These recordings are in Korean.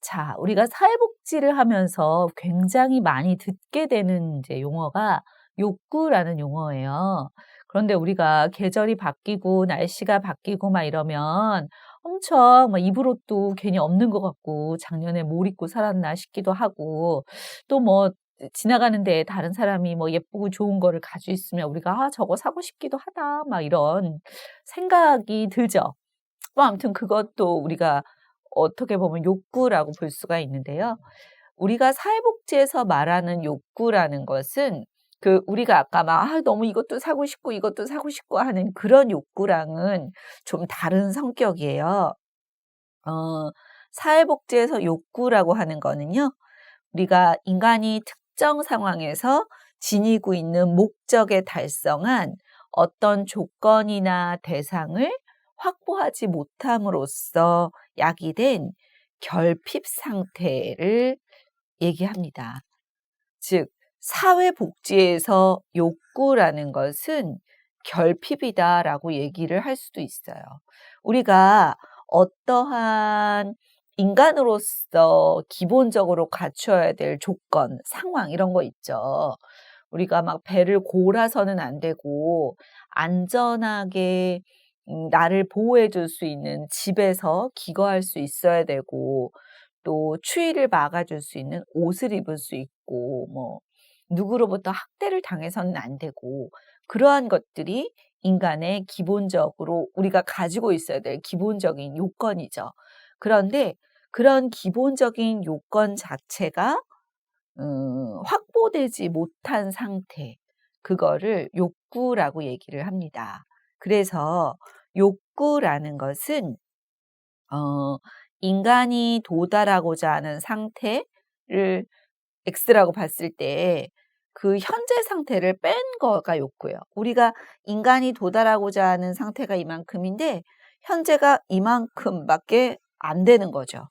자, 우리가 사회복지를 하면서 굉장히 많이 듣게 되는 이제 용어가 욕구라는 용어예요. 그런데 우리가 계절이 바뀌고 날씨가 바뀌고 막 이러면 엄청 막 입을 옷도 괜히 없는 것 같고 작년에 뭘 입고 살았나 싶기도 하고 또 뭐 지나가는 데에 다른 사람이 뭐 예쁘고 좋은 거를 가지고 있으면 우리가 '아 저거 사고 싶기도 하다.' 막 이런 생각이 들죠. 뭐 아무튼 그것도 우리가 어떻게 보면 욕구라고 볼 수가 있는데요. 우리가 사회복지에서 말하는 욕구라는 것은 우리가 아까 막 '아 너무 이것도 사고 싶고 이것도 사고 싶고.' 하는 그런 욕구랑은 좀 다른 성격이에요. 어 사회복지에서 욕구라고 하는 거는요. 우리가 인간이 특정 상황에서 지니고 있는 목적에 달성한 어떤 조건이나 대상을 확보하지 못함으로써 야기된 결핍 상태를 얘기합니다. 즉 사회복지에서 욕구라는 것은 결핍이다라고 얘기를 할 수도 있어요. 우리가 어떠한 인간으로서 기본적으로 갖춰야 될 조건, 상황 이런 거 있죠. 우리가 막 배를 골아서는 안 되고 안전하게 나를 보호해 줄 수 있는 집에서 기거할 수 있어야 되고 또 추위를 막아 줄 수 있는 옷을 입을 수 있고 뭐 누구로부터 학대를 당해서는 안 되고 그러한 것들이 인간의 기본적으로 우리가 가지고 있어야 될 기본적인 요건이죠. 그런데 그런 기본적인 요건 자체가 확보되지 못한 상태 그거를 욕구라고 얘기를 합니다. 그래서 욕구라는 것은 어 인간이 도달하고자 하는 상태를 X라고 봤을 때 그 현재 상태를 뺀 거가 욕구예요. 우리가 인간이 도달하고자 하는 상태가 이만큼인데 현재가 이만큼밖에 안 되는 거죠.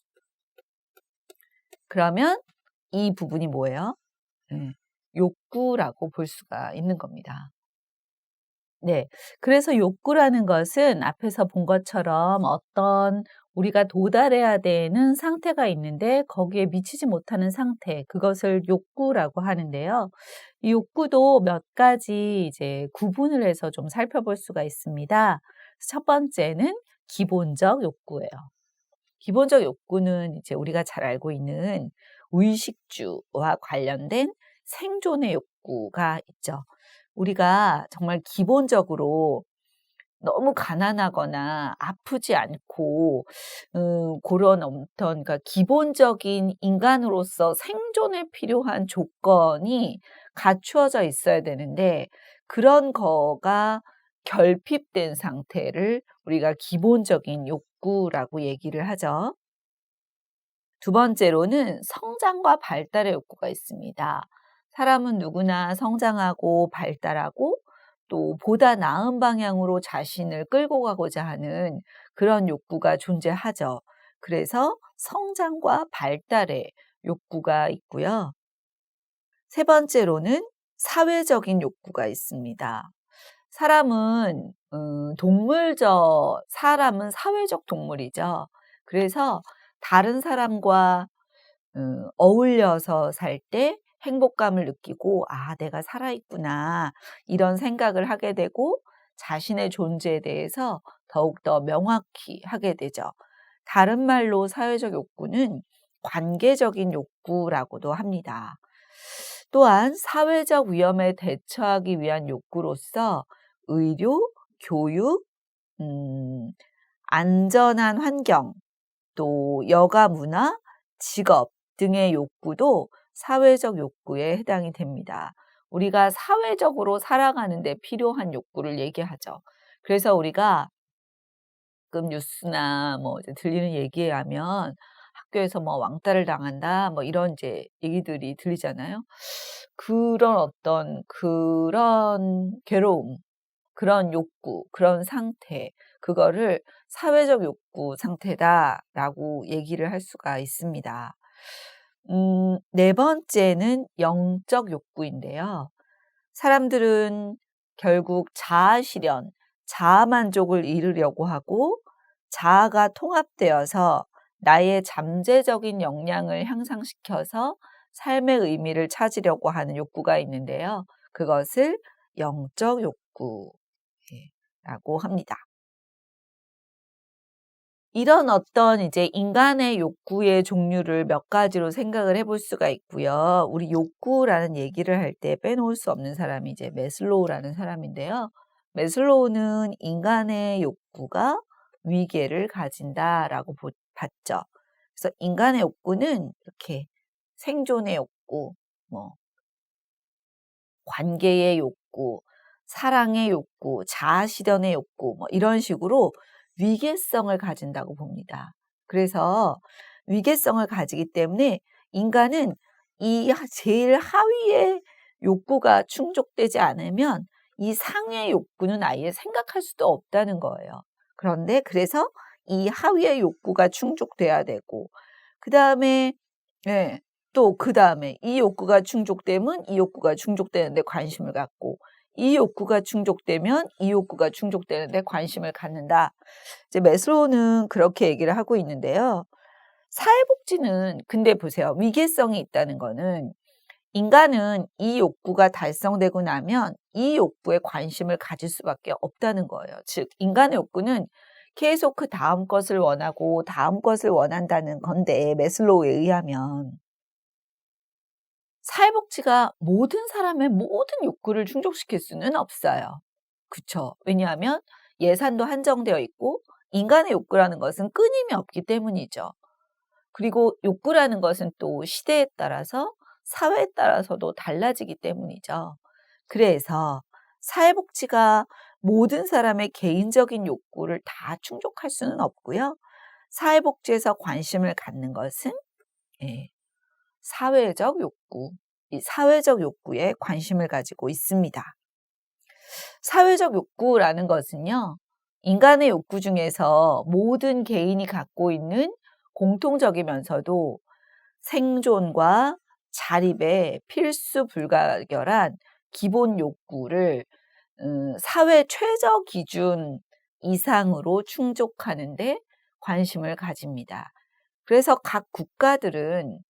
그러면 이 부분이 뭐예요? 욕구라고 볼 수가 있는 겁니다. 네. 그래서 욕구라는 것은 앞에서 본 것처럼 어떤 우리가 도달해야 되는 상태가 있는데 거기에 미치지 못하는 상태, 그것을 욕구라고 하는데요. 이 욕구도 몇 가지 이제 구분을 해서 좀 살펴볼 수가 있습니다. 첫 번째는 기본적 욕구예요. 기본적 욕구는 이제 우리가 잘 알고 있는 의식주와 관련된 생존의 욕구가 있죠. 우리가 정말 기본적으로 너무 가난하거나 아프지 않고 고런 어떤 그러니까 기본적인 인간으로서 생존에 필요한 조건이 갖추어져 있어야 되는데 그런 거가 결핍된 상태를 우리가 기본적인 욕구라고 얘기를 하죠. 두 번째로는 성장과 발달의 욕구가 있습니다. 사람은 누구나 성장하고 발달하고 또 보다 나은 방향으로 자신을 끌고 가고자 하는 그런 욕구가 존재하죠. 그래서 성장과 발달의 욕구가 있고요. 세 번째로는 사회적인 욕구가 있습니다. 사람은 사람은 사회적 동물이죠. 그래서 다른 사람과 어울려서 살 때 행복감을 느끼고 '아 내가 살아있구나.' 이런 생각을 하게 되고 자신의 존재에 대해서 더욱더 명확히 하게 되죠. 다른 말로 사회적 욕구는 관계적인 욕구라고도 합니다. 또한 사회적 위험에 대처하기 위한 욕구로서 의료, 교육, 음 안전한 환경, 또 여가 문화, 직업 등의 욕구도 사회적 욕구에 해당이 됩니다. 우리가 사회적으로 살아가는 데 필요한 욕구를 얘기하죠. 그래서 우리가 가끔 뉴스나 뭐 이제 들리는 얘기에 의하면 학교에서 뭐 "왕따를 당한다." 뭐 이런 이제 얘기들이 들리잖아요. 그런 괴로움, 그런 욕구, 그런 상태 그거를 "사회적 욕구 상태다."라고 얘기를 할 수가 있습니다. 네 번째는 영적 욕구인데요. 사람들은 결국 자아 실현, 자아 만족을 이루려고 하고 자아가 통합되어서 나의 잠재적인 역량을 향상시켜서 삶의 의미를 찾으려고 하는 욕구가 있는데요. 그것을 영적 욕구 라고 합니다. 이런 어떤 이제 인간의 욕구의 종류를 몇 가지로 생각을 해볼 수가 있고요. 우리 욕구라는 얘기를 할 때 빼놓을 수 없는 사람이 이제 매슬로우라는 사람인데요. 매슬로우는 인간의 욕구가 위계를 가진다라고 봤죠. 그래서 인간의 욕구는 이렇게 생존의 욕구, 뭐 관계의 욕구, 사랑의 욕구, 자아실현의 욕구, 뭐 이런 식으로 위계성을 가진다고 봅니다. 그래서 위계성을 가지기 때문에 인간은 이 제일 하위의 욕구가 충족되지 않으면 이 상의 욕구는 아예 생각할 수도 없다는 거예요. 그런데 그래서 이 하위의 욕구가 충족돼야 되고, 그 다음에, 예, 또 그다음에 이 욕구가 충족되면 이 욕구가 충족되는데 관심을 갖고, 이 욕구가 충족되면 이 욕구가 충족되는데 관심을 갖는다. 이제 매슬로우는 그렇게 얘기를 하고 있는데요. 사회복지는 근데 보세요. 위계성이 있다는 거는 인간은 이 욕구가 달성되고 나면 이 욕구에 관심을 가질 수밖에 없다는 거예요. 즉 인간의 욕구는 계속 그 다음 것을 원하고 다음 것을 원한다는 건데, 매슬로우에 의하면 사회복지가 모든 사람의 모든 욕구를 충족시킬 수는 없어요. 그쵸? 왜냐하면 예산도 한정되어 있고 인간의 욕구라는 것은 끊임이 없기 때문이죠. 그리고 욕구라는 것은 또 시대에 따라서 사회에 따라서도 달라지기 때문이죠. 그래서 사회복지가 모든 사람의 개인적인 욕구를 다 충족할 수는 없고요. 사회복지에서 관심을 갖는 것은 예, 사회적 욕구, 이 사회적 욕구에 관심을 가지고 있습니다. 사회적 욕구라는 것은요, 인간의 욕구 중에서 모든 개인이 갖고 있는 공통적이면서도 생존과 자립에 필수 불가결한 기본 욕구를 사회 최저 기준 이상으로 충족하는데 관심을 가집니다. 그래서 각 국가들은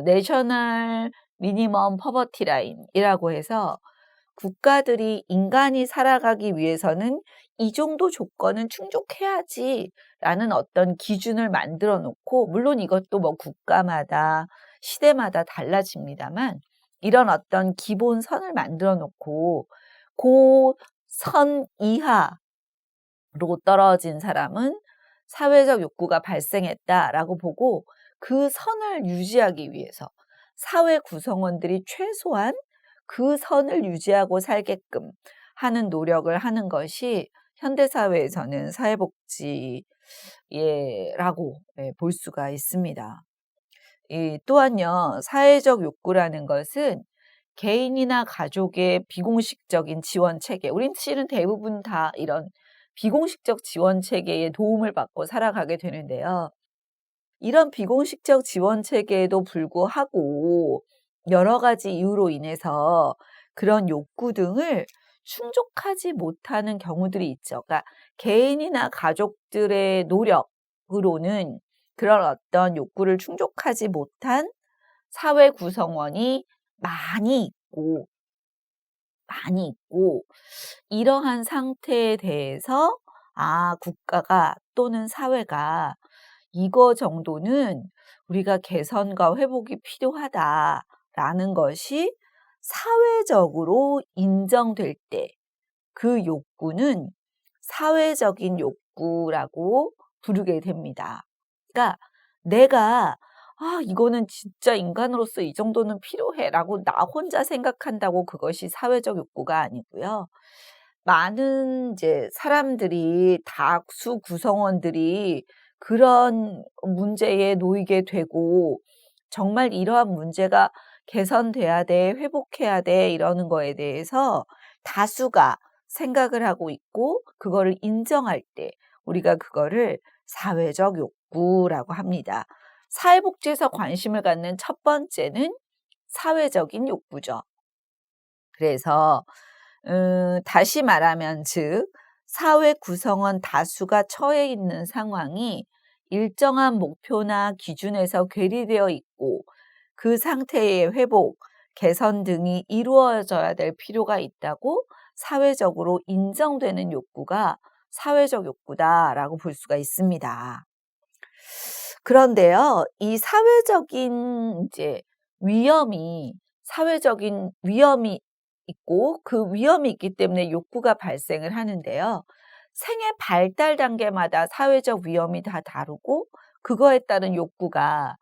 내셔널 미니멈 퍼버티 라인이라고 해서 국가들이 인간이 살아가기 위해서는 이 정도 조건은 충족해야지라는 어떤 기준을 만들어 놓고, 물론 이것도 뭐 국가마다 시대마다 달라집니다만 이런 어떤 기본선을 만들어 놓고 그 선 이하로 떨어진 사람은 사회적 욕구가 발생했다라고 보고, 그 선을 유지하기 위해서 사회 구성원들이 최소한 그 선을 유지하고 살게끔 하는 노력을 하는 것이 현대사회에서는 사회복지라고 볼 수가 있습니다. 또한요, 사회적 욕구라는 것은 개인이나 가족의 비공식적인 지원 체계, 우린 실은 대부분 다 이런 비공식적 지원 체계의 도움을 받고 살아가게 되는데요. 이런 비공식적 지원 체계에도 불구하고 여러 가지 이유로 인해서 그런 욕구 등을 충족하지 못하는 경우들이 있죠. 그러니까 개인이나 가족들의 노력으로는 그런 어떤 욕구를 충족하지 못한 사회 구성원이 많이 있고, 이러한 상태에 대해서 국가가 또는 사회가 이거 정도는 우리가 개선과 회복이 필요하다라는 것이 사회적으로 인정될 때 그 욕구는 사회적인 욕구라고 부르게 됩니다. 그러니까 내가 이거는 진짜 인간으로서 이 정도는 필요해라고 나 혼자 생각한다고 그것이 사회적 욕구가 아니고요. 많은 이제 사람들이, 다수 구성원들이 그런 문제에 놓이게 되고 정말 이러한 문제가 개선돼야 돼, 회복해야 돼 이러는 거에 대해서 다수가 생각을 하고 있고 그거를 인정할 때 우리가 그거를 사회적 욕구라고 합니다. 사회복지에서 관심을 갖는 첫 번째는 사회적인 욕구죠. 그래서 다시 말하면 즉 사회 구성원 다수가 처해 있는 상황이 일정한 목표나 기준에서 괴리되어 있고 그 상태의 회복, 개선 등이 이루어져야 될 필요가 있다고 사회적으로 인정되는 욕구가 사회적 욕구다라고 볼 수가 있습니다. 그런데요, 이 사회적인 위험이 있고 그 위험이 있기 때문에 욕구가 발생을 하는데요. 생애 발달 단계마다 사회적 위험이 다 다르고 그거에 따른 욕구가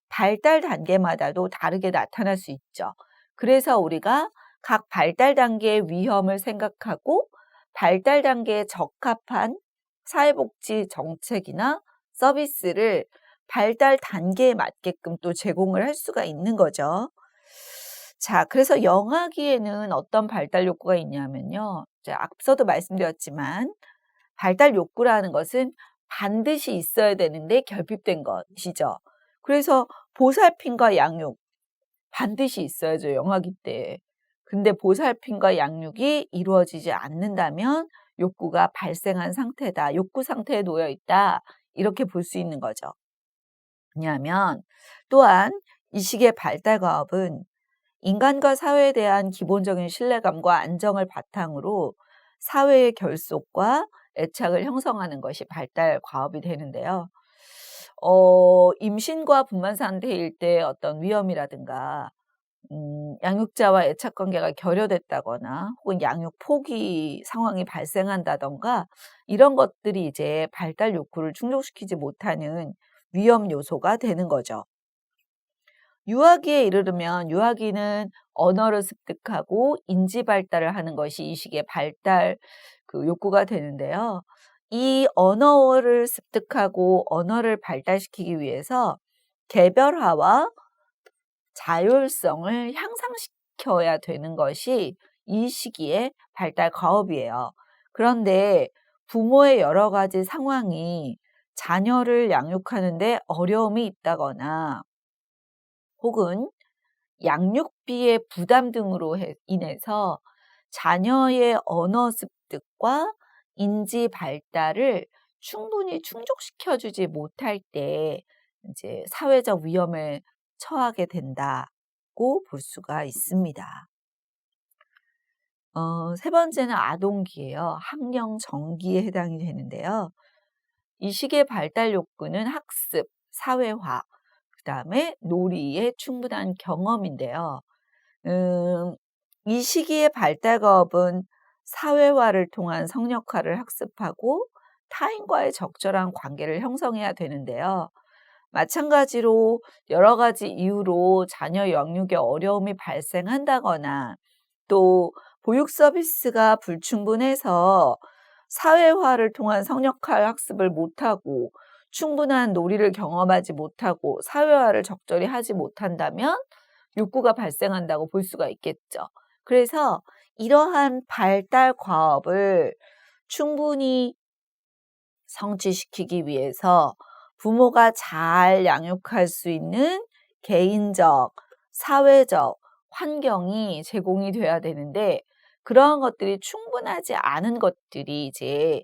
발달 단계마다도 다르게 나타날 수 있죠. 그래서 우리가 각 발달 단계의 위험을 생각하고 발달 단계에 적합한 사회복지 정책이나 서비스를 발달 단계에 맞게끔 또 제공을 할 수가 있는 거죠. 자, 그래서 영아기에는 어떤 발달 욕구가 있냐면요. 이제 앞서도 말씀드렸지만 발달 욕구라는 것은 반드시 있어야 되는데 결핍된 것이죠. 그래서 보살핌과 양육 반드시 있어야죠, 영아기 때. 근데 보살핌과 양육이 이루어지지 않는다면 욕구가 발생한 상태다. 욕구 상태에 놓여 있다. 이렇게 볼 수 있는 거죠. 왜냐하면 또한 이 시기의 발달 과업은 인간과 사회에 대한 기본적인 신뢰감과 안정을 바탕으로 사회의 결속과 애착을 형성하는 것이 발달 과업이 되는데요. 임신과 분만 상태일 때 어떤 위험이라든가 양육자와 애착 관계가 결여됐다거나 혹은 양육 포기 상황이 발생한다던가 이런 것들이 이제 발달 욕구를 충족시키지 못하는 위험 요소가 되는 거죠. 유아기에 이르르면 유아기는 언어를 습득하고 인지 발달을 하는 것이 이 시기의 발달 욕구가 되는데요. 이 언어를 습득하고 언어를 발달시키기 위해서 개별화와 자율성을 향상시켜야 되는 것이 이 시기의 발달 과업이에요. 그런데 부모의 여러 가지 상황이 자녀를 양육하는 데 어려움이 있다거나 혹은 양육비의 부담 등으로 인해서 자녀의 언어 습득과 인지 발달을 충분히 충족시켜 주지 못할 때 이제 사회적 위험에 처하게 된다고 볼 수가 있습니다. 세 번째는 아동기예요. 학령 전기에 해당이 되는데요. 이 시기의 발달 욕구는 학습, 사회화, 그다음에 놀이의 충분한 경험인데요. 이 시기의 발달 과업은 사회화를 통한 성역화를 학습하고 타인과의 적절한 관계를 형성해야 되는데요. 마찬가지로 여러 가지 이유로 자녀 영육에 어려움이 발생한다거나 또 보육 서비스가 불충분해서 사회화를 통한 성역할 학습을 못하고 충분한 놀이를 경험하지 못하고 사회화를 적절히 하지 못한다면 욕구가 발생한다고 볼 수가 있겠죠. 그래서 이러한 발달 과업을 충분히 성취시키기 위해서 부모가 잘 양육할 수 있는 개인적, 사회적 환경이 제공이 돼야 되는데 그러한 것들이 충분하지 않은 것들이 이제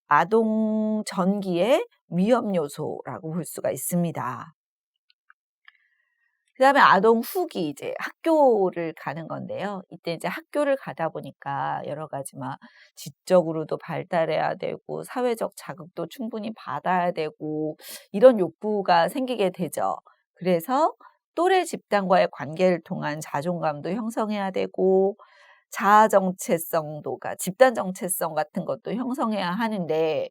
아동 전기의 위험 요소라고 볼 수가 있습니다. 그다음에 아동 후기 이제 학교를 가는 건데요. 이때 이제 학교를 가다 보니까 여러 가지 막 지적으로도 발달해야 되고 사회적 자극도 충분히 받아야 되고 이런 욕구가 생기게 되죠. 그래서 또래 집단과의 관계를 통한 자존감도 형성해야 되고 자아 정체성도가 집단 정체성 같은 것도 형성해야 하는데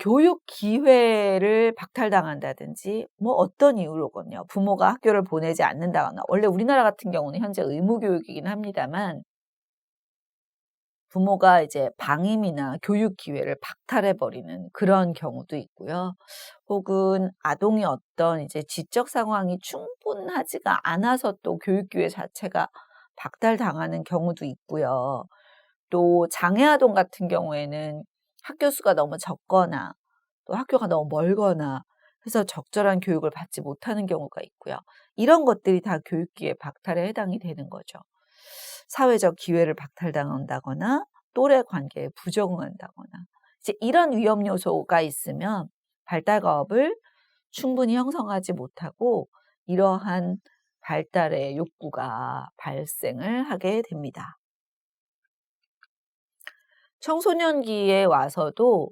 교육 기회를 박탈당한다든지 뭐 어떤 이유로건요. 부모가 학교를 보내지 않는다거나 원래 우리나라 같은 경우는 현재 의무 교육이긴 합니다만 부모가 이제 방임이나 교육 기회를 박탈해 버리는 그런 경우도 있고요. 혹은 아동이 어떤 이제 지적 상황이 충분하지가 않아서 또 교육 기회 자체가 박탈당하는 경우도 있고요. 또 장애 아동 같은 경우에는 학교 수가 너무 적거나 또 학교가 너무 멀거나 해서 적절한 교육을 받지 못하는 경우가 있고요. 이런 것들이 다 교육 기회 박탈에 해당이 되는 거죠. 사회적 기회를 박탈당한다거나 또래 관계에 부적응한다거나 이제 이런 위험 요소가 있으면 발달 과업을 충분히 형성하지 못하고 이러한 발달의 욕구가 발생을 하게 됩니다. 청소년기에 와서도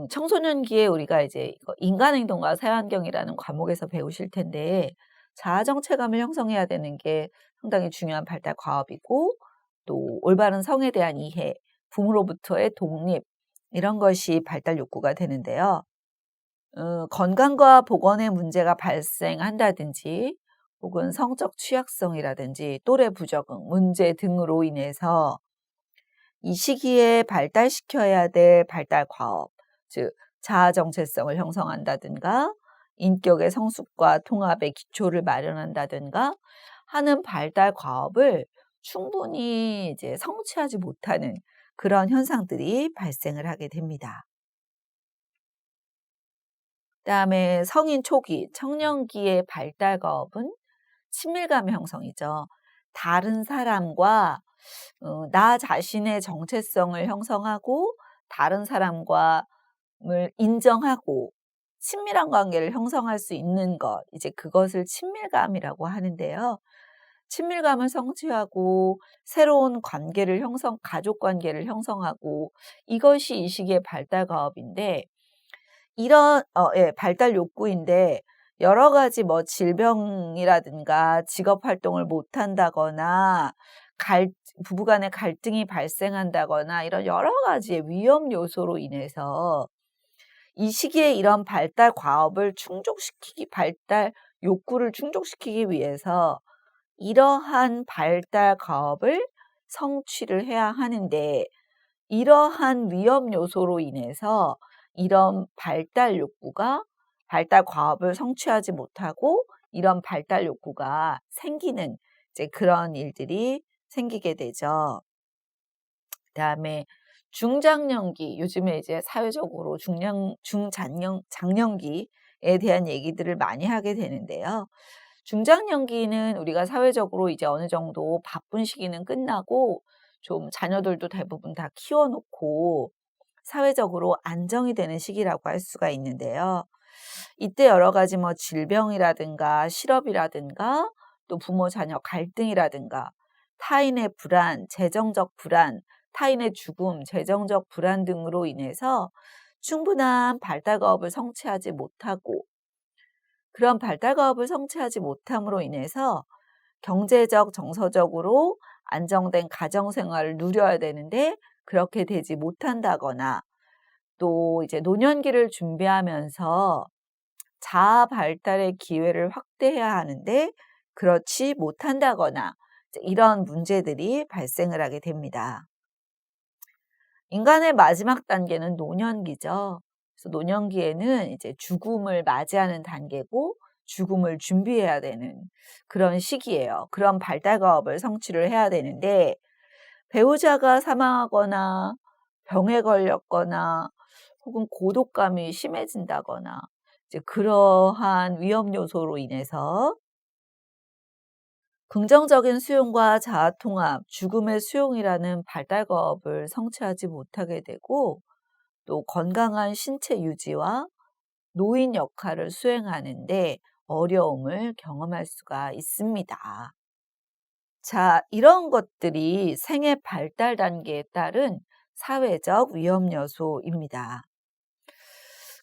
청소년기에 우리가 이제 이거 인간행동과 사회환경이라는 과목에서 배우실 텐데 자아정체감을 형성해야 되는 게 상당히 중요한 발달 과업이고 또 올바른 성에 대한 이해, 부모로부터의 독립 이런 것이 발달 욕구가 되는데요. 건강과 보건에 문제가 발생한다든지 혹은 성적 취약성이라든지 또래 부적응 문제 등으로 인해서 이 시기에 발달시켜야 될 발달 과업, 즉 자아 정체성을 형성한다든가 인격의 성숙과 통합의 기초를 마련한다든가 하는 발달 과업을 충분히 이제 성취하지 못하는 그런 현상들이 발생을 하게 됩니다. 그다음에 성인 초기, 청년기의 발달 과업은 친밀감 형성이죠. 다른 사람과 나 자신의 정체성을 형성하고 다른 사람과 을 인정하고 친밀한 관계를 형성할 수 있는 것, 이제 그것을 친밀감이라고 하는데요. 친밀감을 성취하고 새로운 관계를 가족 관계를 형성하고 이것이 이 시기의 발달 과업인데 이런 예, 발달 욕구인데 여러 가지 뭐 질병이라든가 직업 활동을 못 한다거나 갈 부부 간의 갈등이 발생한다거나 이런 여러 가지의 위험 요소로 인해서 이 시기에 이런 발달 과업을 발달 욕구를 충족시키기 위해서 이러한 발달 과업을 성취를 해야 하는데 이러한 위험 요소로 인해서 이런 발달 과업을 성취하지 못하고 이런 발달 욕구가 생기는 이제 그런 일들이 생기게 되죠. 그다음에 중장년기, 요즘에 이제 사회적으로 장년기에 대한 얘기들을 많이 하게 되는데요. 중장년기는 우리가 사회적으로 이제 어느 정도 바쁜 시기는 끝나고 좀 자녀들도 대부분 다 키워놓고 사회적으로 안정이 되는 시기라고 할 수가 있는데요. 이때 여러 가지 뭐 질병이라든가 실업이라든가 또 부모 자녀 갈등이라든가 타인의 불안, 재정적 불안, 타인의 죽음, 재정적 불안 등으로 인해서 충분한 발달 과업을 성취하지 못하고 그런 발달 과업을 성취하지 못함으로 인해서 경제적, 정서적으로 안정된 가정 생활을 누려야 되는데 그렇게 되지 못한다거나 또 이제 노년기를 준비하면서 자아 발달의 기회를 확대해야 하는데 그렇지 못한다거나 이런 문제들이 발생을 하게 됩니다. 인간의 마지막 단계는 노년기죠. 그래서 노년기에는 이제 죽음을 맞이하는 단계고 죽음을 준비해야 되는 그런 시기예요. 그런 발달 과업을 성취를 해야 되는데 배우자가 사망하거나 병에 걸렸거나 혹은 고독감이 심해진다거나 이제 그러한 위험 요소로 인해서 긍정적인 수용과 자아 통합, 죽음의 수용이라는 발달 과업을 성취하지 못하게 되고 또 건강한 신체 유지와 노인 역할을 수행하는데 어려움을 경험할 수가 있습니다. 자, 이런 것들이 생애 발달 단계에 따른 사회적 위험 요소입니다.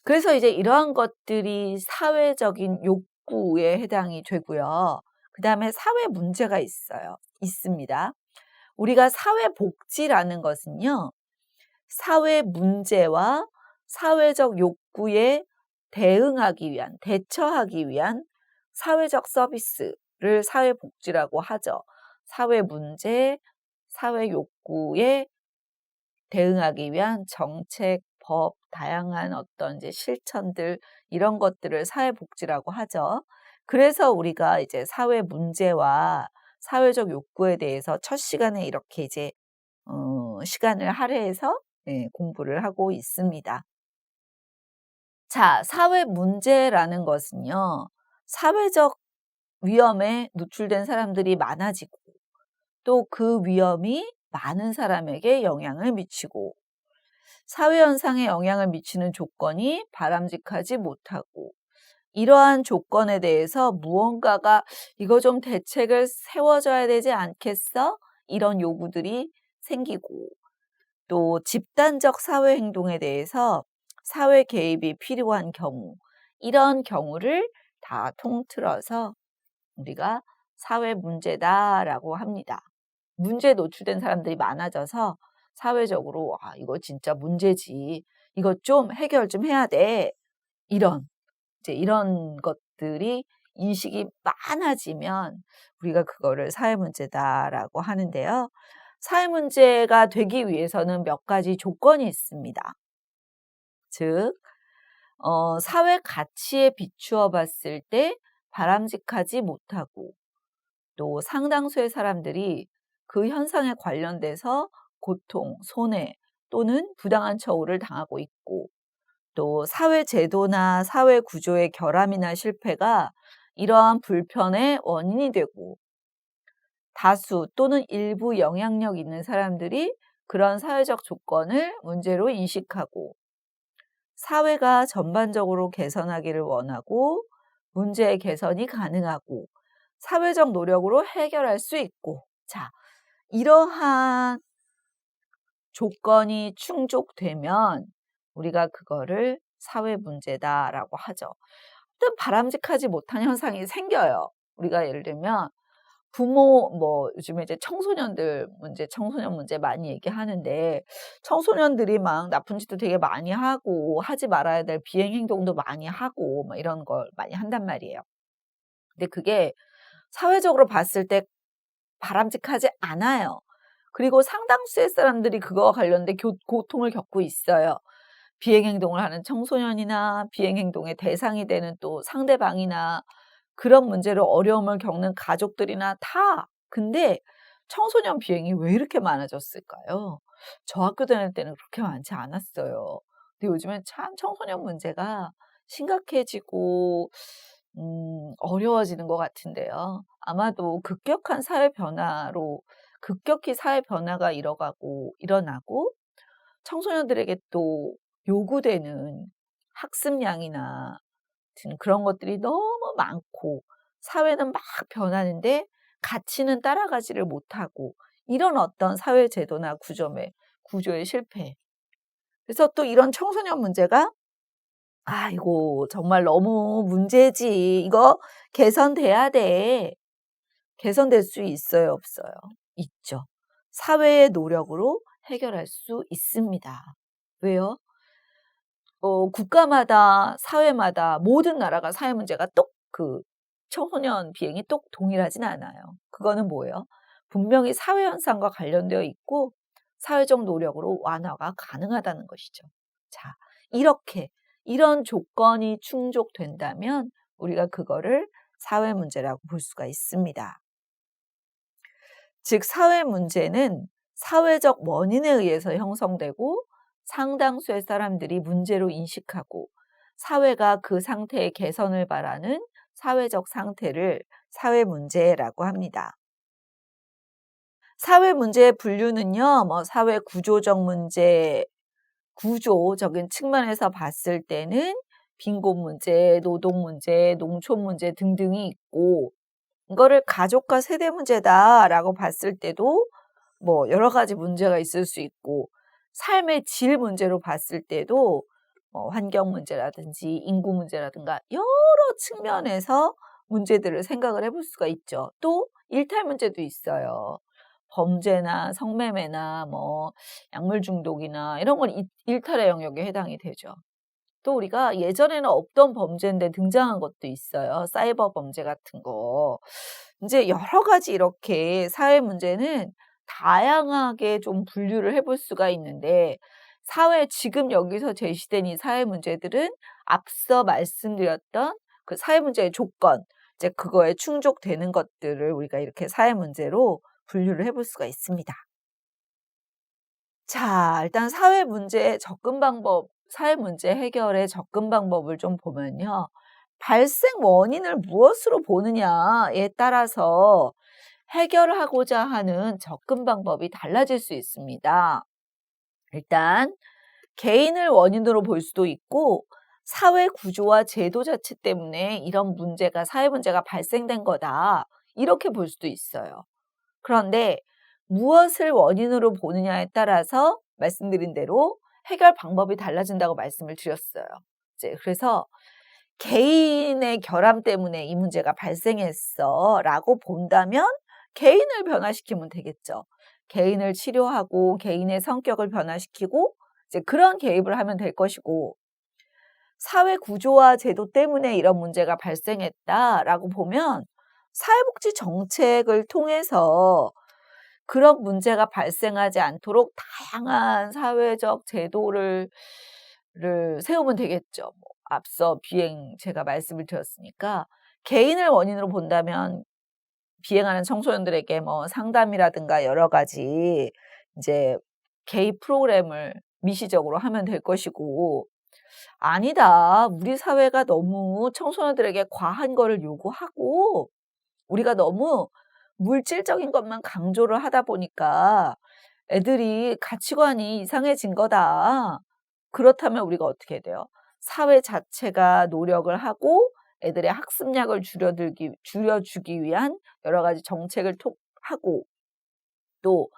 그래서 이제 이러한 것들이 사회적인 욕구에 해당이 되고요. 그다음에 사회 문제가 있습니다. 우리가 사회복지라는 것은요. 사회 문제와 사회적 욕구에 대처하기 위한 사회적 서비스를 사회복지라고 하죠. 사회 문제, 사회 욕구에 대응하기 위한 정책, 법, 다양한 어떤 이제 실천들 이런 것들을 사회복지라고 하죠. 그래서 우리가 이제 사회 문제와 사회적 욕구에 대해서 첫 시간에 이렇게 이제 시간을 할애해서 공부를 하고 있습니다. 자, 사회 문제라는 것은요. 사회적 위험에 노출된 사람들이 많아지고 또 그 위험이 많은 사람에게 영향을 미치고 사회 현상에 영향을 미치는 조건이 바람직하지 못하고 이러한 조건에 대해서 무언가가 "이거 좀 대책을 세워줘야 되지 않겠어?" 이런 요구들이 생기고 또 집단적 사회 행동에 대해서 사회 개입이 필요한 경우 이런 경우를 다 통틀어서 우리가 사회 문제다라고 합니다. 문제에 노출된 사람들이 많아져서 사회적으로 '아 이거 진짜 문제지. 이것 좀 해결 좀 해야 돼.' 이런 이제 이런 것들이 인식이 많아지면 우리가 그거를 사회 문제다라고 하는데요. 사회 문제가 되기 위해서는 몇 가지 조건이 있습니다. 즉 사회 가치에 비추어 봤을 때 바람직하지 못하고 또 상당수의 사람들이 그 현상에 관련돼서 고통, 손해 또는 부당한 처우를 당하고 있고 또 사회 제도나 사회 구조의 결함이나 실패가 이러한 불편의 원인이 되고 다수 또는 일부 영향력 있는 사람들이 그런 사회적 조건을 문제로 인식하고 사회가 전반적으로 개선하기를 원하고 문제의 개선이 가능하고 사회적 노력으로 해결할 수 있고 자 이러한 조건이 충족되면 우리가 그거를 사회 문제다라고 하죠. 어떤 바람직하지 못한 현상이 생겨요. 우리가 예를 들면 부모 뭐 요즘에 이제 청소년들 문제, 청소년 문제 많이 얘기하는데 청소년들이 막 나쁜 짓도 되게 많이 하고 하지 말아야 될 비행 행동도 많이 하고 막 이런 걸 많이 한단 말이에요. 근데 그게 사회적으로 봤을 때 바람직하지 않아요. 그리고 상당수의 사람들이 그거와 관련된 고통을 겪고 있어요. 비행 행동을 하는 청소년이나 비행 행동의 대상이 되는 또 상대방이나 그런 문제로 어려움을 겪는 가족들이나 다. 근데 청소년 비행이 왜 이렇게 많아졌을까요? 저 학교 다닐 때는 그렇게 많지 않았어요. 근데 요즘엔 참 청소년 문제가 심각해지고 어려워지는 것 같은데요. 아마도 급격한 사회 변화로 급격히 사회 변화가 일어나고 청소년들에게 또 요구되는 학습량이나 같은 그런 것들이 너무 많고 사회는 막 변하는데 가치는 따라가지를 못하고 이런 어떤 사회 제도나 구조의 실패. 그래서 또 이런 청소년 문제가 '아이고 정말 너무 문제지. 이거 개선돼야 돼.' 개선될 수 있어요, 없어요? 있죠. 사회의 노력으로 해결할 수 있습니다. 왜요? 국가마다 사회마다 모든 나라가 사회 문제가 똑 청소년 비행이 똑 동일하진 않아요. 그거는 뭐예요? 분명히 사회 현상과 관련되어 있고 사회적 노력으로 완화가 가능하다는 것이죠. 자, 이렇게 이런 조건이 충족된다면 우리가 그거를 사회 문제라고 볼 수가 있습니다. 즉 사회 문제는 사회적 원인에 의해서 형성되고 상당수의 사람들이 문제로 인식하고 사회가 그 상태의 개선을 바라는 사회적 상태를 사회 문제라고 합니다. 사회 문제의 분류는요. 뭐 사회 구조적 문제, 구조적인 측면에서 봤을 때는 빈곤 문제, 노동 문제, 농촌 문제 등등이 있고 이거를 가족과 세대 문제다라고 봤을 때도 뭐 여러 가지 문제가 있을 수 있고 삶의 질 문제로 봤을 때도 환경 문제라든지 인구 문제라든가 여러 측면에서 문제들을 생각을 해볼 수가 있죠. 또 일탈 문제도 있어요. 범죄나 성매매나 뭐 약물 중독이나 이런 건 일탈의 영역에 해당이 되죠. 또 우리가 예전에는 없던 범죄인데 등장한 것도 있어요. 사이버 범죄 같은 거. 인제 여러 가지 이렇게 사회 문제는 다양하게 좀 분류를 해볼 수가 있는데 지금 여기서 제시된 이 사회 문제들은 앞서 말씀드렸던 그 사회 문제의 조건, 이제 그거에 충족되는 것들을 우리가 이렇게 사회 문제로 분류를 해볼 수가 있습니다. 자, 일단 사회 문제 해결의 접근 방법을 좀 보면요. 발생 원인을 무엇으로 보느냐에 따라서 해결하고자 하는 접근 방법이 달라질 수 있습니다. 일단 개인을 원인으로 볼 수도 있고 사회 구조와 제도 자체 때문에 이런 문제가 사회 문제가 발생된 거다. 이렇게 볼 수도 있어요. 그런데 무엇을 원인으로 보느냐에 따라서 말씀드린 대로 해결 방법이 달라진다고 말씀을 드렸어요. 이제 그래서 개인의 결함 때문에 이 문제가 발생했어라고 본다면 개인을 변화시키면 되겠죠. 개인을 치료하고 개인의 성격을 변화시키고 이제 그런 개입을 하면 될 것이고 사회 구조와 제도 때문에 이런 문제가 발생했다라고 보면 사회복지 정책을 통해서 그런 문제가 발생하지 않도록 다양한 사회적 제도를 세우면 되겠죠. 뭐 앞서 비행 제가 말씀을 드렸으니까 개인을 원인으로 본다면 비행하는 청소년들에게 뭐 상담이라든가 여러 가지 이제 개입 프로그램을 미시적으로 하면 될 것이고 아니다. 우리 사회가 너무 청소년들에게 과한 거를 요구하고 우리가 너무 물질적인 것만 강조를 하다 보니까 애들이 가치관이 이상해진 거다. 그렇다면 우리가 어떻게 해야 돼요? 사회 자체가 노력을 하고 애들의 학습량을 줄여주기 위한 여러 가지 정책을 하고 또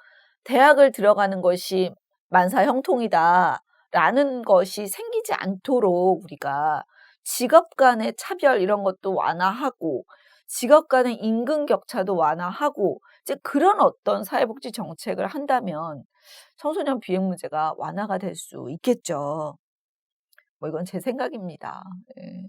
대학을 들어가는 것이 만사형통이다라는 것이 생기지 않도록 우리가 직업 간의 차별 이런 것도 완화하고 직업 간의 임금 격차도 완화하고 이제 그런 어떤 사회복지 정책을 한다면 청소년 비행 문제가 완화가 될 수 있겠죠. 뭐 이건 제 생각입니다. 예.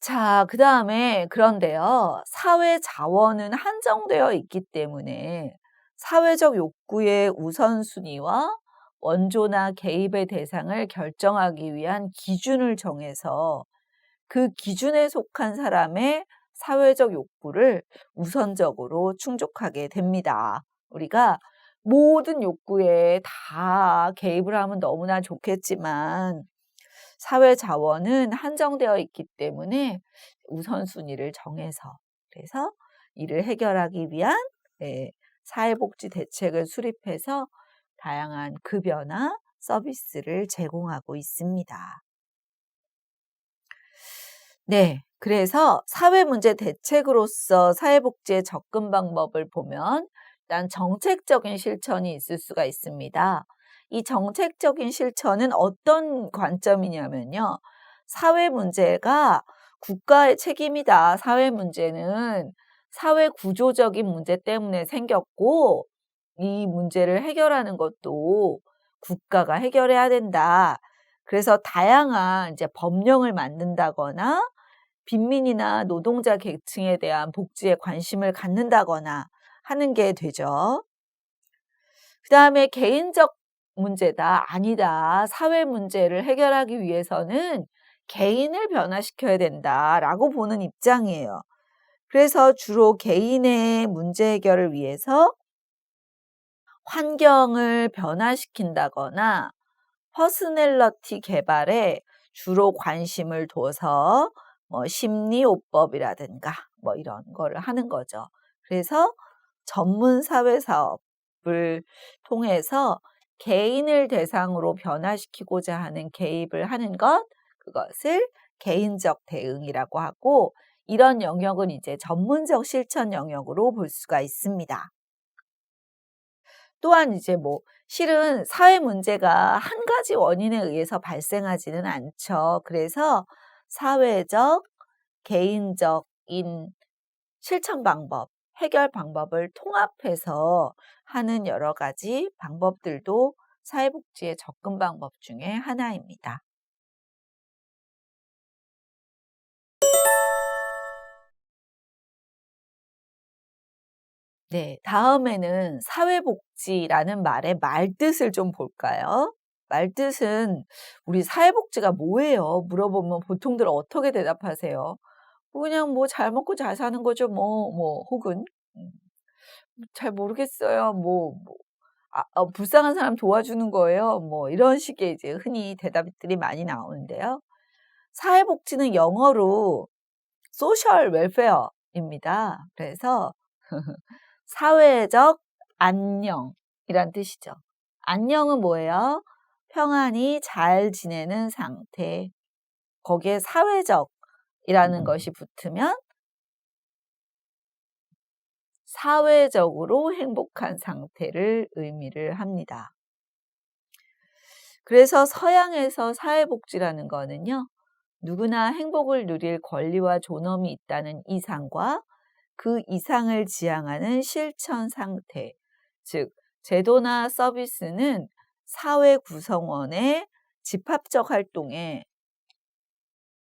자, 그다음에 그런데요. 사회 자원은 한정되어 있기 때문에 사회적 욕구의 우선순위와 원조나 개입의 대상을 결정하기 위한 기준을 정해서 그 기준에 속한 사람의 사회적 욕구를 우선적으로 충족하게 됩니다. 우리가 모든 욕구에 다 개입을 하면 너무나 좋겠지만 사회 자원은 한정되어 있기 때문에 우선순위를 정해서 그래서 이를 해결하기 위한 사회복지 대책을 수립해서 다양한 급여나 서비스를 제공하고 있습니다. 네, 그래서 사회문제 대책으로서 사회복지의 접근 방법을 보면 일단 정책적인 실천이 있을 수가 있습니다. 이 정책적인 실천은 어떤 관점이냐면요. 사회 문제가 국가의 책임이다. 사회 문제는 사회 구조적인 문제 때문에 생겼고 이 문제를 해결하는 것도 국가가 해결해야 된다. 그래서 다양한 이제 법령을 만든다거나 빈민이나 노동자 계층에 대한 복지에 관심을 갖는다거나 하는 게 되죠. 그다음에 개인적 문제다. 아니다. 사회 문제를 해결하기 위해서는 개인을 변화시켜야 된다라고 보는 입장이에요. 그래서 주로 개인의 문제 해결을 위해서 환경을 변화시킨다거나 퍼스널리티 개발에 주로 관심을 둬서 심리요법이라든가 이런 거를 하는 거죠. 그래서 전문 사회 사업을 통해서 개인을 대상으로 변화시키고자 하는 개입을 하는 그것을 개인적 대응이라고 하고 이런 영역은 이제 전문적 실천 영역으로 볼 수가 있습니다. 또한 이제 실은 사회 문제가 한 가지 원인에 의해서 발생하지는 않죠. 그래서 사회적, 개인적인 실천 방법, 해결 방법을 통합해서 하는 여러 가지 방법들도 사회복지의 접근 방법 중에 하나입니다. 네, 다음에는 사회복지라는 말의 말뜻을 좀 볼까요? 말뜻은 우리 사회복지가 뭐예요? 물어보면 보통들 어떻게 대답하세요? 그냥 잘 먹고 잘 사는 거죠. 혹은 음, 잘 모르겠어요. 불쌍한 사람 도와주는 거예요. 이런 식의 이제 흔히 대답들이 많이 나오는데요. 사회복지는 영어로 소셜 웰페어입니다. 그래서 사회적 안녕이란 뜻이죠. 안녕은 뭐예요? 평안히 잘 지내는 상태. 거기에 사회적이라는 것이 붙으면 사회적으로 행복한 상태를 의미를 합니다. 그래서 서양에서 사회복지라는 거는요, 누구나 행복을 누릴 권리와 존엄이 있다는 이상과 그 이상을 지향하는 실천 상태, 즉 제도나 서비스는 사회 구성원의 집합적 활동에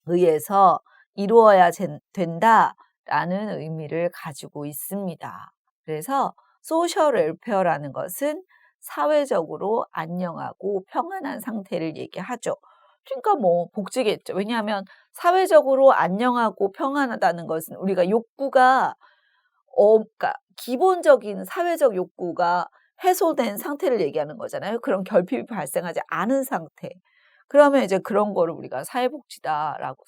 의해서 이루어야 된다라는 의미를 가지고 있습니다. 그래서 소셜 웰페어라는 것은 사회적으로 안녕하고 평안한 상태를 얘기하죠. 그러니까 뭐 복지겠죠. 왜냐하면 사회적으로 안녕하고 평안하다는 것은 우리가 욕구가 그러니까 기본적인 사회적 욕구가 해소된 상태를 얘기하는 거잖아요. 그런 결핍이 발생하지 않은 상태. 그러면 이제 그런 거를 우리가 사회복지다라고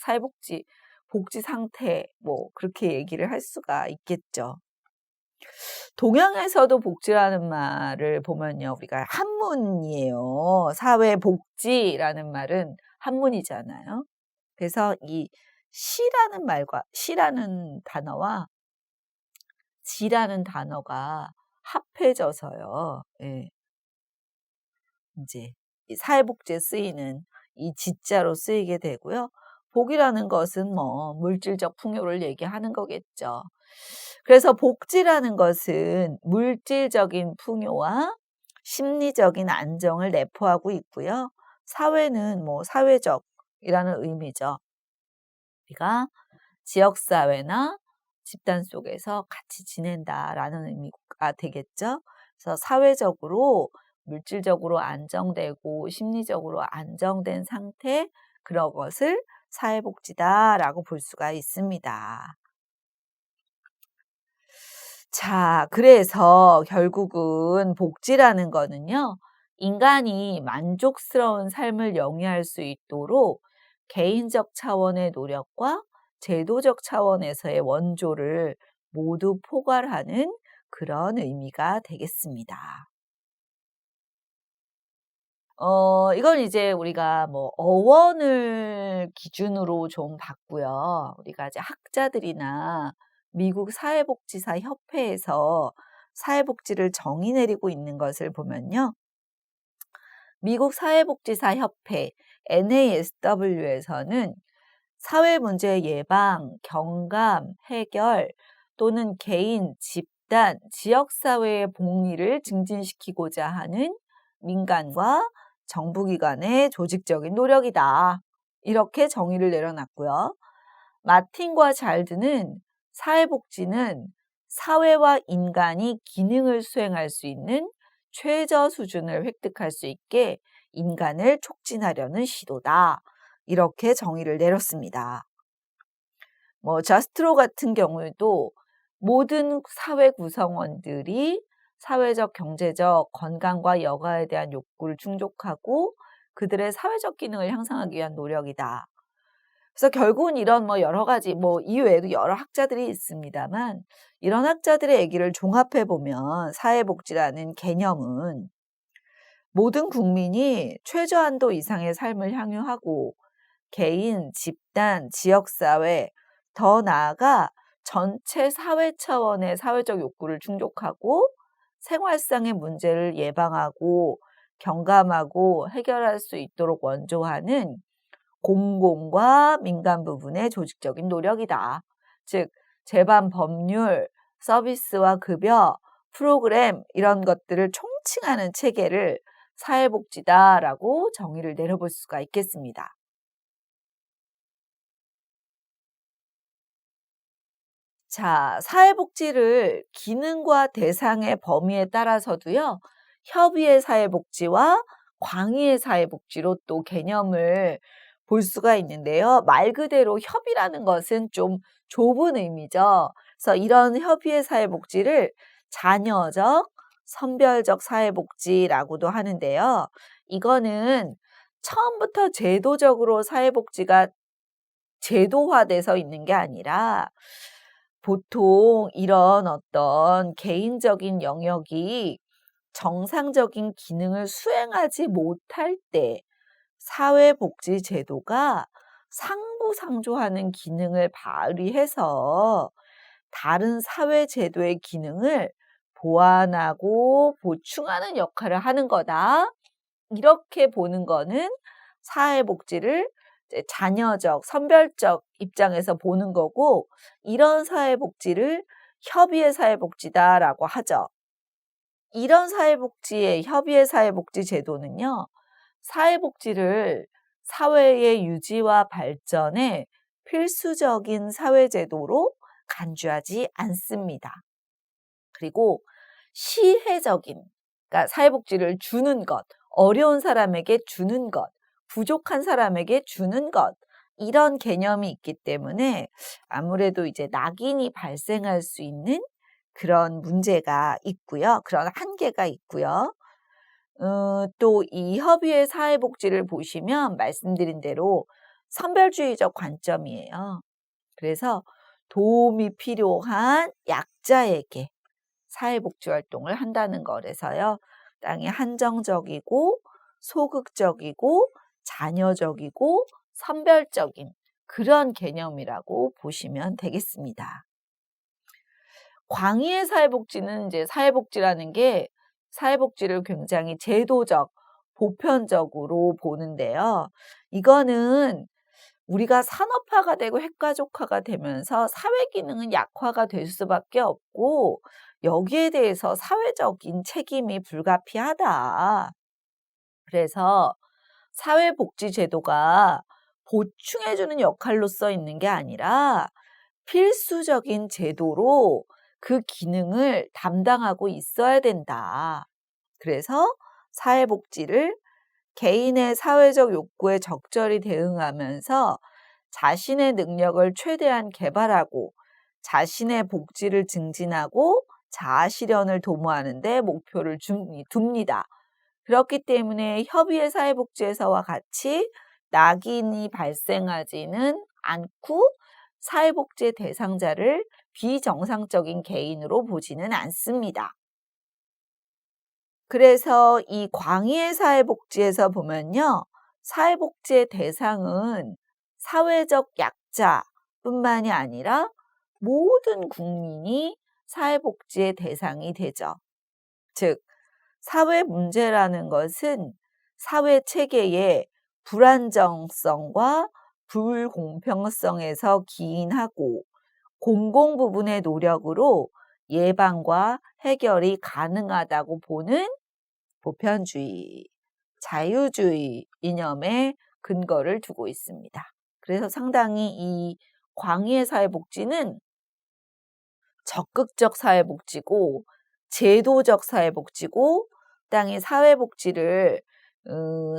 복지 상태 뭐 그렇게 얘기를 할 수가 있겠죠. 동양에서도 복지라는 말을 보면요. 우리가 한문이에요. 사회복지라는 말은 한문이잖아요. 그래서 이 시라는 단어와 지라는 단어가 합해져서요. 예. 인제 이 사회복지에 쓰이는 이 지자로 쓰이게 되고요. 복이라는 것은 뭐 물질적 풍요를 얘기하는 거겠죠. 그래서 복지라는 것은 물질적인 풍요와 심리적인 안정을 내포하고 있고요. 사회는 뭐 사회적이라는 의미죠. 우리가 지역사회나 집단 속에서 같이 지낸다라는 의미가 되겠죠. 그래서 사회적으로 물질적으로 안정되고 심리적으로 안정된 상태, 그런 것을 사회복지다라고 볼 수가 있습니다. 자, 그래서 결국은 복지라는 거는요, 인간이 만족스러운 삶을 영위할 수 있도록 개인적 차원의 노력과 제도적 차원에서의 원조를 모두 포괄하는 그런 의미가 되겠습니다. 이건 이제 우리가 뭐 어원을 기준으로 좀 봤고요. 우리가 이제 학자들이나 미국 사회복지사 협회에서 사회복지를 정의 내리고 있는 것을 보면요. 미국 사회복지사 협회 NASW에서는 사회 문제 예방, 경감, 해결 또는 개인, 집단, 지역사회의 복리를 증진시키고자 하는 민간과 정부기관의 조직적인 노력이다. 이렇게 정의를 내려놨고요. 마틴과 잘드는 사회복지는 사회와 인간이 기능을 수행할 수 있는 최저 수준을 획득할 수 있게 인간을 촉진하려는 시도다. 이렇게 정의를 내렸습니다. 뭐 자스트로 같은 경우에도 모든 사회 구성원들이 사회적, 경제적, 건강과 여가에 대한 욕구를 충족하고 그들의 사회적 기능을 향상하기 위한 노력이다. 그래서 결국은 이런 뭐 여러 가지 뭐 이외에도 여러 학자들이 있습니다만 이런 학자들의 얘기를 종합해 보면 사회복지라는 개념은 모든 국민이 최저한도 이상의 삶을 향유하고 개인, 집단, 지역사회, 더 나아가 전체 사회 차원의 사회적 욕구를 충족하고 생활상의 문제를 예방하고 경감하고 해결할 수 있도록 원조하는 공공과 민간 부분의 조직적인 노력이다. 즉, 제반 법률, 서비스와 급여, 프로그램 이런 것들을 총칭하는 체계를 사회복지다라고 정의를 내려볼 수가 있겠습니다. 자, 사회복지를 기능과 대상의 범위에 따라서도요, 협의의 사회복지와 광의의 사회복지로 또 개념을 볼 수가 있는데요. 말 그대로 협의라는 것은 좀 좁은 의미죠. 그래서 이런 협의의 사회복지를 자녀적, 선별적 사회복지라고도 하는데요. 이거는 처음부터 제도적으로 사회복지가 제도화돼서 있는 게 아니라 보통 이런 어떤 개인적인 영역이 정상적인 기능을 수행하지 못할 때 사회복지제도가 상부상조하는 기능을 발휘해서 다른 사회제도의 기능을 보완하고 보충하는 역할을 하는 거다. 이렇게 보는 거는 사회복지를 이제 자녀적, 선별적 입장에서 보는 거고, 이런 사회복지를 협의의 사회복지다라고 하죠. 이런 사회복지의 협의의 사회복지 제도는요, 사회복지를 사회의 유지와 발전에 필수적인 사회제도로 간주하지 않습니다. 그리고 시혜적인, 그러니까 사회복지를 주는 것, 어려운 사람에게 주는 것, 부족한 사람에게 주는 것, 이런 개념이 있기 때문에 아무래도 이제 낙인이 발생할 수 있는 그런 문제가 있고요. 그런 한계가 있고요. 또 이 협의회 사회복지를 보시면 말씀드린 대로 선별주의적 관점이에요. 그래서 도움이 필요한 약자에게 사회복지 활동을 한다는 거라서요. 땅이 한정적이고 소극적이고 잔여적이고 선별적인 그런 개념이라고 보시면 되겠습니다. 광의의 사회복지는 이제 사회복지라는 게 사회복지를 굉장히 제도적, 보편적으로 보는데요. 이거는 우리가 산업화가 되고 핵가족화가 되면서 사회 기능은 약화가 될 수밖에 없고, 여기에 대해서 사회적인 책임이 불가피하다. 그래서 사회복지제도가 보충해주는 역할로서 있는 게 아니라 필수적인 제도로 그 기능을 담당하고 있어야 된다. 그래서 사회복지를 개인의 사회적 욕구에 적절히 대응하면서 자신의 능력을 최대한 개발하고 자신의 복지를 증진하고 자아실현을 도모하는 데 목표를 둡니다. 그렇기 때문에 협의의 사회복지에서와 같이 낙인이 발생하지는 않고 사회복지의 대상자를 비정상적인 개인으로 보지는 않습니다. 그래서 이 광의의 사회복지에서 보면요, 사회복지의 대상은 사회적 약자뿐만이 아니라 모든 국민이 사회복지의 대상이 되죠. 즉, 사회 문제라는 것은 사회 체계의 불안정성과 불공평성에서 기인하고 공공 부분의 노력으로 예방과 해결이 가능하다고 보는 보편주의, 자유주의 이념에 근거를 두고 있습니다. 그래서 상당히 이 광의의 사회복지는 적극적 사회복지고 제도적 사회복지고, 땅의 사회복지를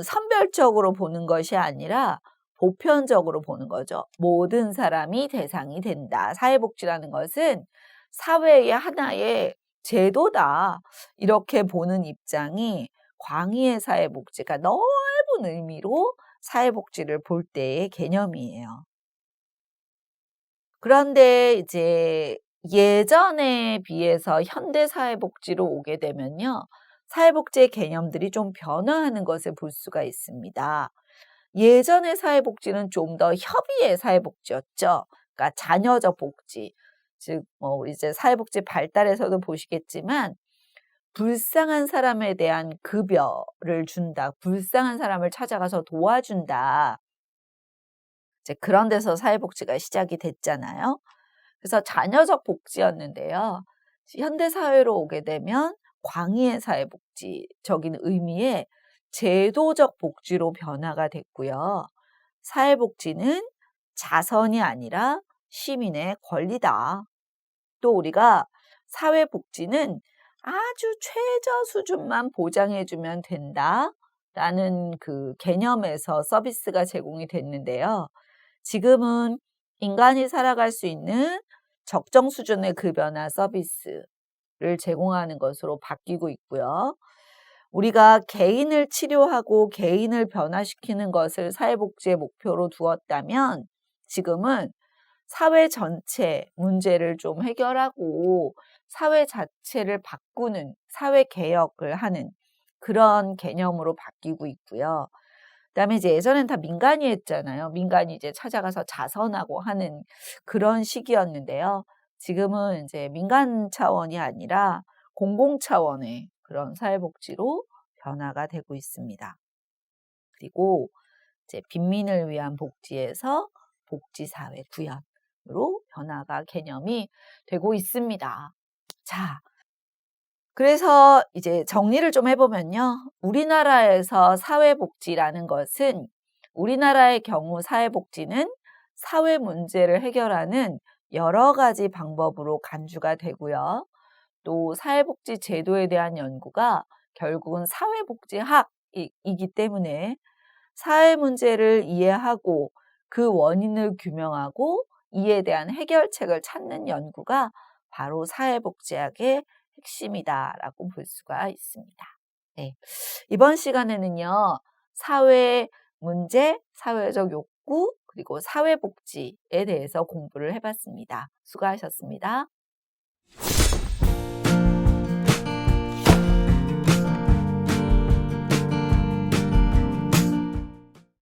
선별적으로 보는 것이 아니라 보편적으로 보는 거죠. 모든 사람이 대상이 된다. 사회복지라는 것은 사회의 하나의 제도다. 이렇게 보는 입장이 광의의 사회복지가 넓은 의미로 사회복지를 볼 때의 개념이에요. 그런데 이제 예전에 비해서 현대 사회복지로 오게 되면요, 사회복지의 개념들이 좀 변화하는 것을 볼 수가 있습니다. 예전의 사회복지는 좀 더 협의의 사회복지였죠. 그러니까 자녀적 복지, 즉 이제 사회복지 발달에서도 보시겠지만 불쌍한 사람에 대한 급여를 준다, 불쌍한 사람을 찾아가서 도와준다. 이제 그런 데서 사회복지가 시작이 됐잖아요. 그래서 자녀적 복지였는데요. 현대 사회로 오게 되면 광의의 사회복지적인 의미의 제도적 복지로 변화가 됐고요. 사회복지는 자선이 아니라 시민의 권리다. 또 우리가 사회복지는 아주 최저 수준만 보장해주면 된다라는 그 개념에서 서비스가 제공이 됐는데요. 지금은 인간이 살아갈 수 있는 적정 수준의 급여나 서비스를 제공하는 것으로 바뀌고 있고요. 우리가 개인을 치료하고 개인을 변화시키는 것을 사회복지의 목표로 두었다면 지금은 사회 전체 문제를 좀 해결하고 사회 자체를 바꾸는 사회 개혁을 하는 그런 개념으로 바뀌고 있고요. 그다음에 이제 예전엔 다 민간이 했잖아요. 민간이 이제 찾아가서 자선하고 하는 그런 시기였는데요. 지금은 이제 민간 차원이 아니라 공공 차원의 그런 사회복지로 변화가 되고 있습니다. 그리고 이제 빈민을 위한 복지에서 복지사회 구현으로 변화가 개념이 되고 있습니다. 자, 그래서 이제 정리를 좀 해보면요. 우리나라에서 사회복지라는 것은 우리나라의 경우 사회복지는 사회 문제를 해결하는 여러 가지 방법으로 간주가 되고요. 또 사회복지 제도에 대한 연구가 결국은 사회복지학이기 때문에 사회 문제를 이해하고 그 원인을 규명하고 이에 대한 해결책을 찾는 연구가 바로 사회복지학의 핵심이다라고 볼 수가 있습니다. 네. 이번 시간에는요, 사회 문제, 사회적 욕구, 그리고 사회복지에 대해서 공부를 해봤습니다. 수고하셨습니다.